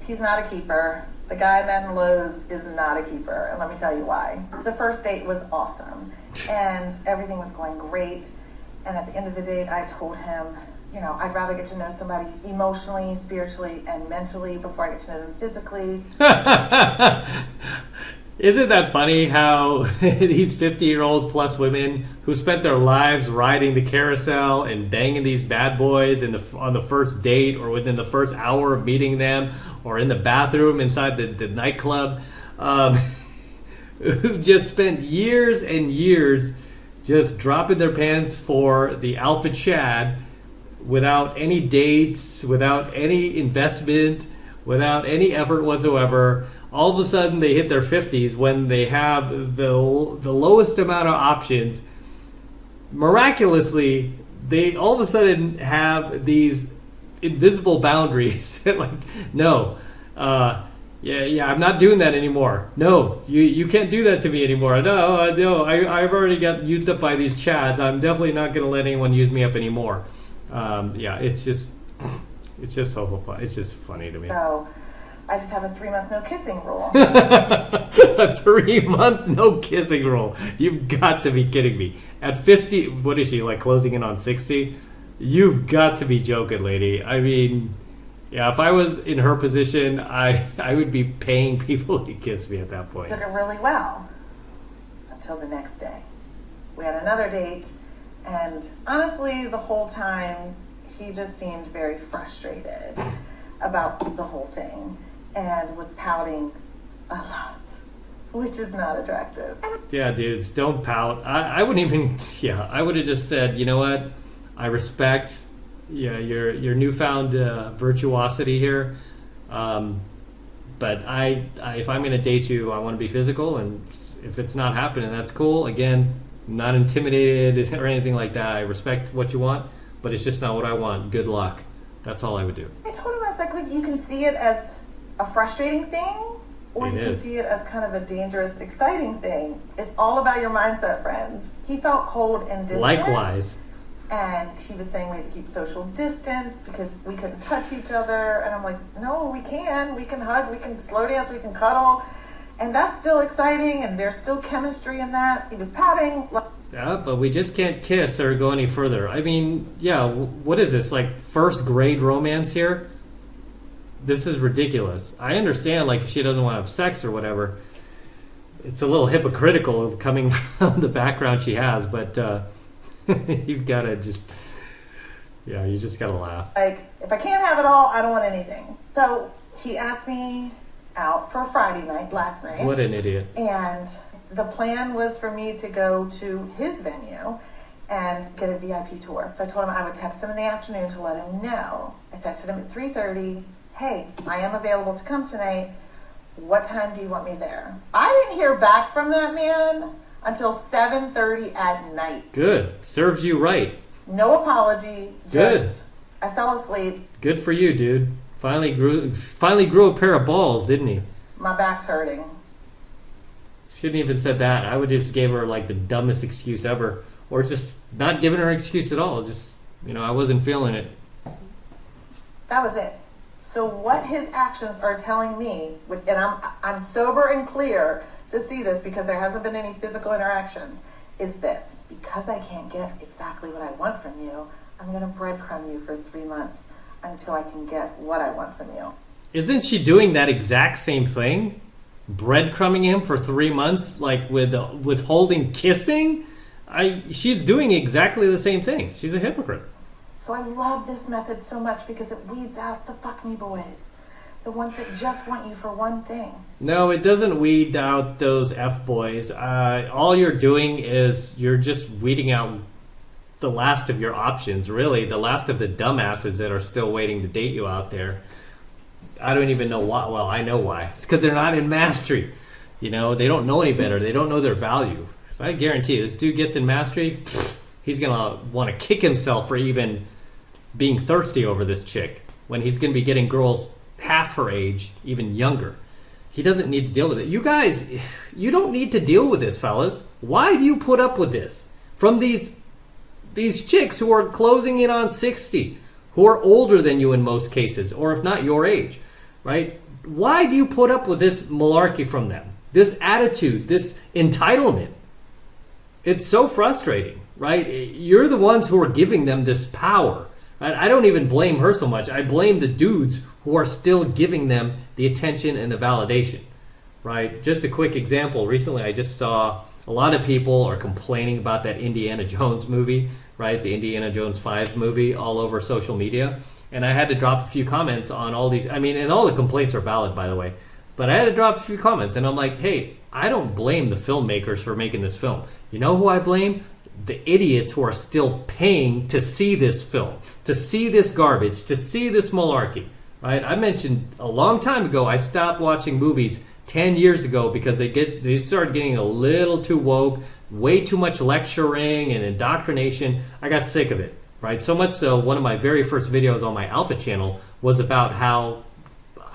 he's not a keeper. The guy in Lowe's is not a keeper, and let me tell you why. The first date was awesome, and everything was going great. And at the end of the day, I told him, you know, I'd rather get to know somebody emotionally, spiritually, and mentally before I get to know them physically. Isn't that funny how these 50-year-old plus women who spent their lives riding the carousel and banging these bad boys on the first date or within the first hour of meeting them or in the bathroom inside the nightclub, who just spent years and years just dropping their pants for the alpha Chad without any dates, without any investment, without any effort whatsoever. All of a sudden they hit their 50s when they have the lowest amount of options. Miraculously, they all of a sudden have these invisible boundaries that, like, no, I'm not doing that anymore. No, you can't do that to me anymore. No, I've already got used up by these Chads. I'm definitely not going to let anyone use me up anymore. It's just so fun. It's just funny to me. So I just have a 3-month no kissing rule. A 3-month no kissing rule. You've got to be kidding me. At 50, what is she, like closing in on 60? You've got to be joking, lady. I mean, yeah, if I was in her position, I would be paying people to kiss me at that point. Did it really well until the next day. We had another date, and honestly, the whole time, he just seemed very frustrated about the whole thing and was pouting a lot, which is not attractive. Yeah, dudes, don't pout. I wouldn't even, I would have just said, you know what, I respect your newfound virtuosity here, but if I'm going to date you, I want to be physical, and if it's not happening, that's cool. Again, not intimidated or anything like that. I respect what you want, but it's just not what I want. Good luck. That's all I would do. I told him, I was like, you can see it as a frustrating thing, or you can see it as kind of a dangerous, exciting thing. It's all about your mindset, friend. He felt cold and distant. Likewise. And he was saying we had to keep social distance because we couldn't touch each other. And I'm like, no, we can. We can hug, we can slow dance, we can cuddle. And that's still exciting, and there's still chemistry in that. He was pouting. Yeah, but we just can't kiss or go any further. I mean, what is this, like first grade romance here? This is ridiculous. I understand, like, if she doesn't want to have sex or whatever, it's a little hypocritical of coming from the background she has, but you've got to just, you just got to laugh. Like, if I can't have it all, I don't want anything. So he asked me out for Friday night, last night. What an idiot. And the plan was for me to go to his venue and get a VIP tour. So I told him I would text him in the afternoon to let him know. I texted him at 3:30, hey, I am available to come tonight. What time do you want me there? I didn't hear back from that man until 7:30 at night. Good. Serves you right. No apology. Good. I fell asleep. Good for you, dude. Finally grew a pair of balls, didn't he? My back's hurting. Shouldn't even said that. I would just give her like the dumbest excuse ever, or just not giving her an excuse at all. Just, I wasn't feeling it. That was it. So what his actions are telling me, and I'm sober and clear to see this because there hasn't been any physical interactions, is this: because I can't get exactly what I want from you, I'm going to breadcrumb you for 3 months until I can get what I want from you. Isn't she doing that exact same thing? Breadcrumbing him for 3 months, like with withholding kissing? She's doing exactly the same thing. She's a hypocrite. So I love this method so much because it weeds out the fuck me boys. The ones that just want you for one thing. No, it doesn't weed out those F-boys. All you're doing is you're just weeding out the last of your options, really. The last of the dumbasses that are still waiting to date you out there. I don't even know why. Well, I know why. It's because they're not in mastery. They don't know any better. They don't know their value. So I guarantee you, this dude gets in mastery, he's going to want to kick himself for even being thirsty over this chick when he's going to be getting girls half her age, even younger. He doesn't need to deal with it. You guys, you don't need to deal with this, fellas. Why do you put up with this from these chicks who are closing in on 60, who are older than you in most cases, or if not your age, right? why do you put up with this malarkey from them? This attitude, this entitlement. It's so frustrating, right? You're the ones who are giving them this power. Right? I don't even blame her so much. I blame the dudes who are still giving them the attention and the validation, right? Just a quick example. Recently, I just saw a lot of people are complaining about that Indiana Jones movie, right? The Indiana Jones 5 movie all over social media. And I had to drop a few comments on all these. I mean, and all the complaints are valid, by the way. But I had to drop a few comments. And I'm like, hey, I don't blame the filmmakers for making this film. You know who I blame? The idiots who are still paying to see this film, to see this garbage, to see this malarkey, right? I mentioned a long time ago, I stopped watching movies 10 years ago because they started getting a little too woke, way too much lecturing and indoctrination. I got sick of it, right? So much so, one of my very first videos on my Alpha channel was about how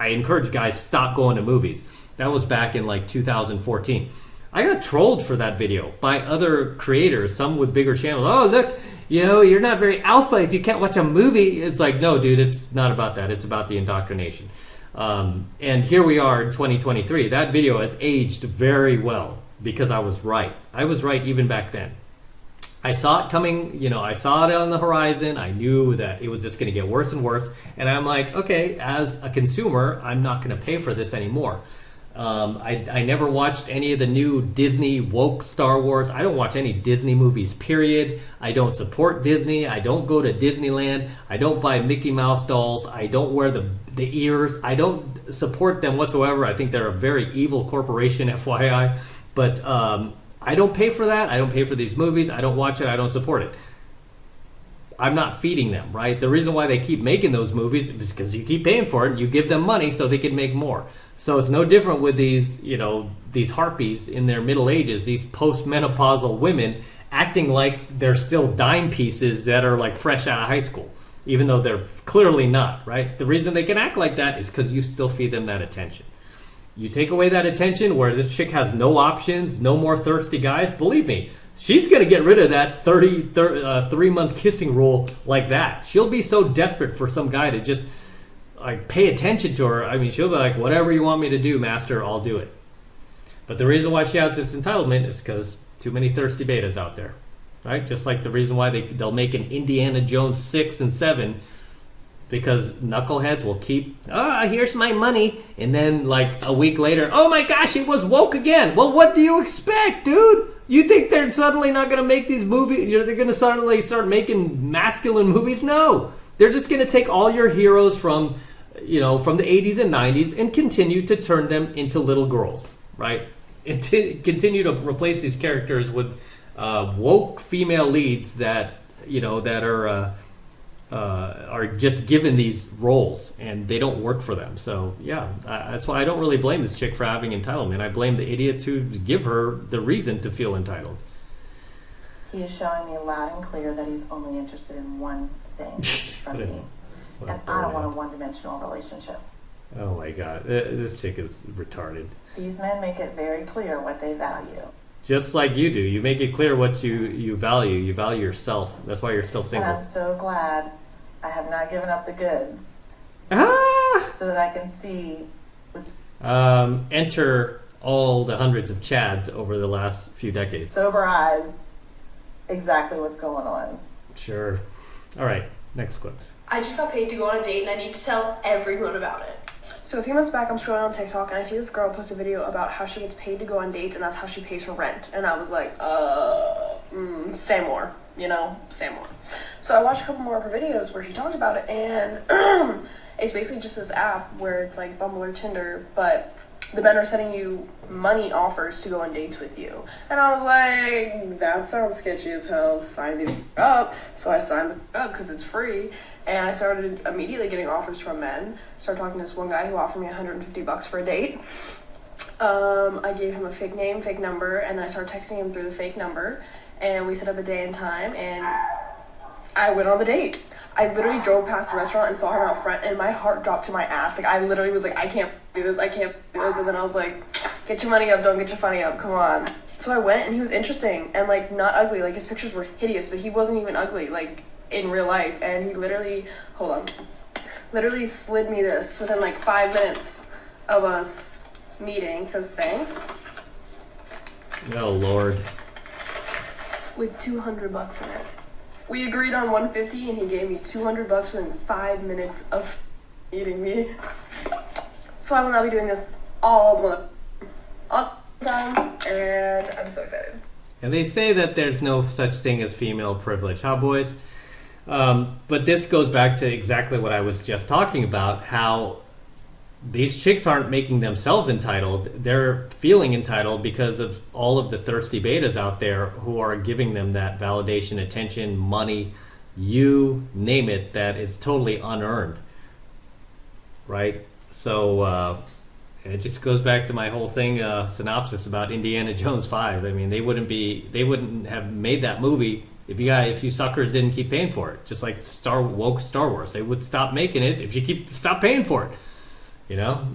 I encourage guys stop going to movies. That was back in like 2014. I got trolled for that video by other creators, some with bigger channels. Oh, look, you're not very alpha if you can't watch a movie. It's like, no, dude, it's not about that. It's about the indoctrination. And here we are in 2023. That video has aged very well because I was right. I was right even back then. I saw it coming, I saw it on the horizon. I knew that it was just going to get worse and worse. And I'm like, okay, as a consumer, I'm not going to pay for this anymore. I never watched any of the new Disney woke Star Wars. I don't watch any Disney movies, period. I don't support Disney. I don't go to Disneyland. I don't buy Mickey Mouse dolls. I don't wear the ears. I don't support them whatsoever. I think they're a very evil corporation, FYI. But I don't pay for that. I don't pay for these movies. I don't watch it. I don't support it. I'm not feeding them, right? The reason why they keep making those movies is because you keep paying for it and you give them money so they can make more. So it's no different with these, these harpies in their middle ages, these postmenopausal women acting like they're still dime pieces that are like fresh out of high school, even though they're clearly not, right? The reason they can act like that is because you still feed them that attention. You take away that attention where this chick has no options, no more thirsty guys, believe me, she's going to get rid of that 3-month kissing rule like that. She'll be so desperate for some guy to just like pay attention to her. I mean, she'll be like, whatever you want me to do, master, I'll do it. But the reason why she has this entitlement is because too many thirsty betas out there, right? Just like the reason why they'll make an Indiana Jones 6 and 7 because knuckleheads will keep, here's my money. And then like a week later, oh my gosh, it was woke again. Well, what do you expect, dude? You think they're suddenly not going to make these movies? They're going to suddenly start making masculine movies? No. They're just going to take all your heroes from the 80s and 90s and continue to turn them into little girls, right? And continue to replace these characters with woke female leads that are just given these roles and they don't work for them. So yeah, that's why I don't really blame this chick for having entitlement. I blame the idiots who give her the reason to feel entitled. He is showing me loud and clear that he's only interested in one thing from me. And I don't want a one-dimensional relationship. Oh my God, this chick is retarded. These men make it very clear what they value. Just like you do. You make it clear what you value. You value yourself. That's why you're still single. And I'm so glad I have not given up the goods. So that I can see what's... Enter all the hundreds of Chads over the last few decades. Sober eyes, exactly what's going on. Sure. All right, next clips. I just got paid to go on a date and I need to tell everyone about it. So a few months back, I'm scrolling on TikTok and I see this girl post a video about how she gets paid to go on dates and that's how she pays her rent. And I was like, say more, say more. So I watched a couple more of her videos where she talked about it, and it's basically just this app where it's like Bumble or Tinder, but the men are sending you money offers to go on dates with you. And I was like, that sounds sketchy as hell, sign me up. So I signed up because it's free. And I started immediately getting offers from men. Started talking to this one guy who offered me $150 for a date. I gave him a fake name, fake number, and then I started texting him through the fake number. And we set up a day and time, and I went on the date. I literally drove past the restaurant and saw him out front, and my heart dropped to my ass. Like, I literally was like, I can't do this, I can't do this. And then I was like, get your money up, don't get your funny up, come on. So I went, and he was interesting, and like, not ugly. Like, his pictures were hideous, but he wasn't even ugly, like, in real life. And he literally slid me this within like 5 minutes of us meeting says thanks Oh Lord. with $200 in it. We agreed on 150 and he gave me $200 within 5 minutes of eating me. So I will now be doing this all the time, and I'm so excited. And they say that there's no such thing as female privilege, huh, boys? But this goes back to exactly what I was just talking about, how these chicks aren't making themselves entitled. They're feeling entitled because of all of the thirsty betas out there who are giving them that validation, attention, money, you name it, that it's totally unearned. Right? So it just goes back to my whole thing, synopsis about Indiana Jones 5. I mean, they wouldn't have made that movie if you suckers didn't keep paying for it. Just like woke Star Wars. They would stop making it if you stop paying for it. You know?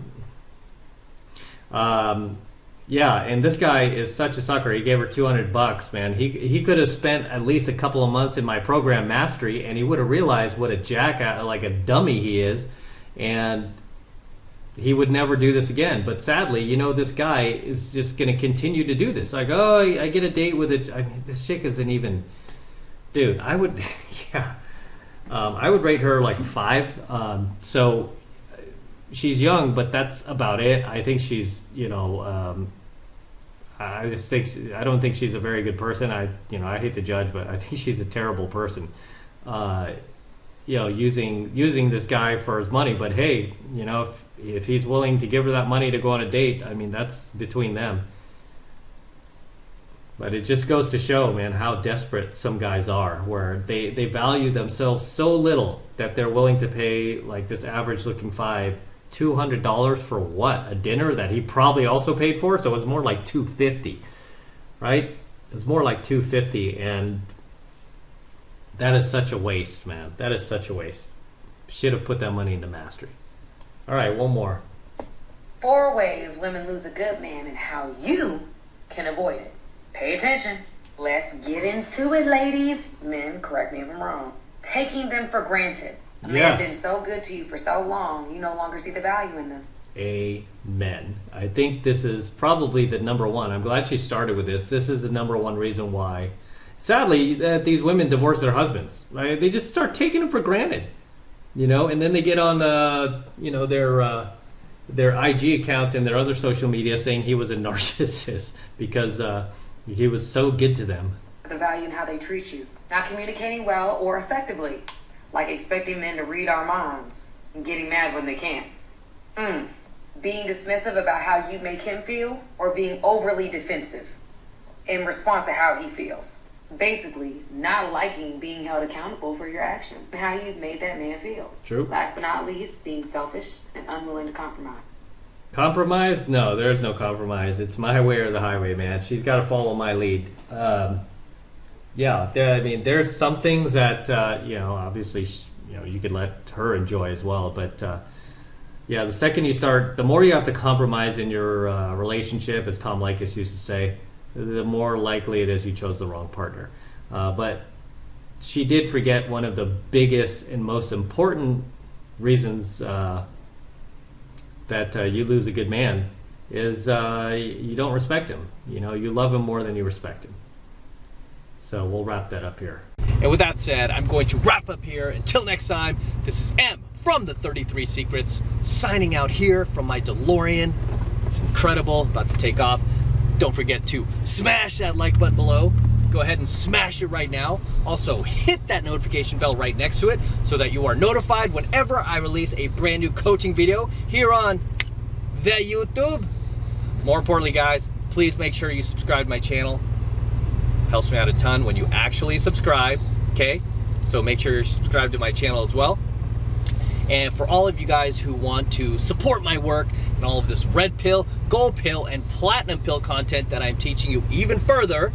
Yeah, and this guy is such a sucker. He gave her $200, man. He could have spent at least a couple of months in my program Mastery, and he would have realized what a like a dummy he is, and he would never do this again. But sadly, this guy is just going to continue to do this. Like, oh, I get a date with it. I mean, this chick isn't even... Dude, I would... Yeah. I would rate her like a 5. So... She's young, but that's about it. I think she's, I don't think she's a very good person. I hate to judge, but I think she's a terrible person. Using this guy for his money. But hey, if he's willing to give her that money to go on a date, I mean, that's between them. But it just goes to show, man, how desperate some guys are, where they value themselves so little that they're willing to pay like this average-looking $200 for what? A dinner that he probably also paid for? So it was more like $250, right? It was more like $250, and that is such a waste, man. That is such a waste. Should have put that money into Mastery. All right, one more. 4 ways women lose a good man and how you can avoid it. Pay attention. Let's get into it, ladies. Men, correct me if I'm wrong. Taking them for granted. A man's been so good to you for so long, you no longer see the value in them. Amen. I think this is probably the number one. I'm glad she started with this. This is the number one reason why, sadly, that these women divorce their husbands. Right? They just start taking them for granted, and then they get on, their IG accounts and their other social media saying he was a narcissist because he was so good to them. The value in how they treat you. Not communicating well or effectively. Like expecting men to read our minds and getting mad when they can't. Being dismissive about how you make him feel, or being overly defensive in response to how he feels. Basically, not liking being held accountable for your actions and how you've made that man feel. True. Last but not least, being selfish and unwilling to compromise. Compromise? No, there's no compromise. It's my way or the highway, man. She's got to follow my lead. There's some things that, obviously, you could let her enjoy as well. But, the second you start, the more you have to compromise in your relationship, as Tom Likas used to say, the more likely it is you chose the wrong partner. But she did forget one of the biggest and most important reasons that you lose a good man is you don't respect him. You love him more than you respect him. So we'll wrap that up here. And with that said, I'm going to wrap up here. Until next time, this is M from the 33 Secrets, signing out here from my DeLorean. It's incredible, about to take off. Don't forget to smash that like button below. Go ahead and smash it right now. Also, hit that notification bell right next to it so that you are notified whenever I release a brand new coaching video here on the YouTube. More importantly, guys, please make sure you subscribe to my channel. Helps me out a ton when you actually subscribe, okay? So make sure you're subscribed to my channel as well. And for all of you guys who want to support my work and all of this red pill, gold pill, and platinum pill content that I'm teaching you even further,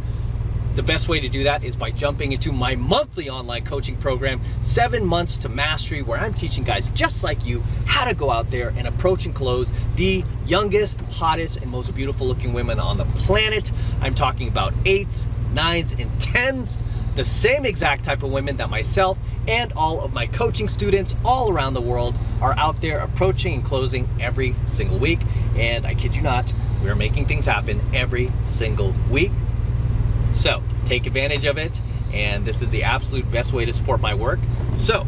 the best way to do that is by jumping into my monthly online coaching program, 7 Months to Mastery, where I'm teaching guys just like you how to go out there and approach and close the youngest, hottest, and most beautiful looking women on the planet. I'm talking about 8s, 9s, and 10s, the same exact type of women that myself and all of my coaching students all around the world are out there approaching and closing every single week. And I kid you not, we're making things happen every single week. So take advantage of it, and this is the absolute best way to support my work. So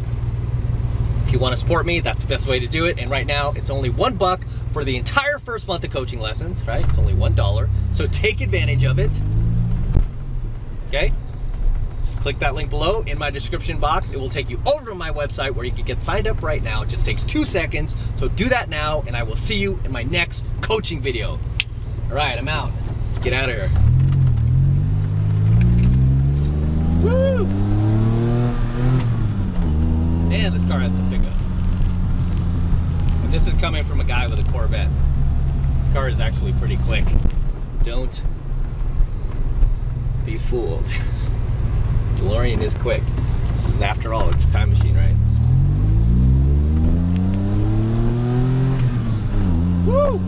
if you want to support me, that's the best way to do it. And right now it's only $1 for the entire first month of coaching lessons, right? It's only $1. So take advantage of it. Okay? Just click that link below in my description box. It will take you over to my website where you can get signed up right now. It just takes 2 seconds. So do that now, and I will see you in my next coaching video. All right, I'm out. Let's get out of here. Woo! Man, this car has some pickup. And this is coming from a guy with a Corvette. This car is actually pretty quick. Don't be fooled. DeLorean is quick. This is, after all, it's a time machine, right? Woo!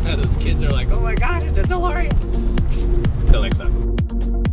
Now those kids are like, oh my gosh, it's a DeLorean! Till next time.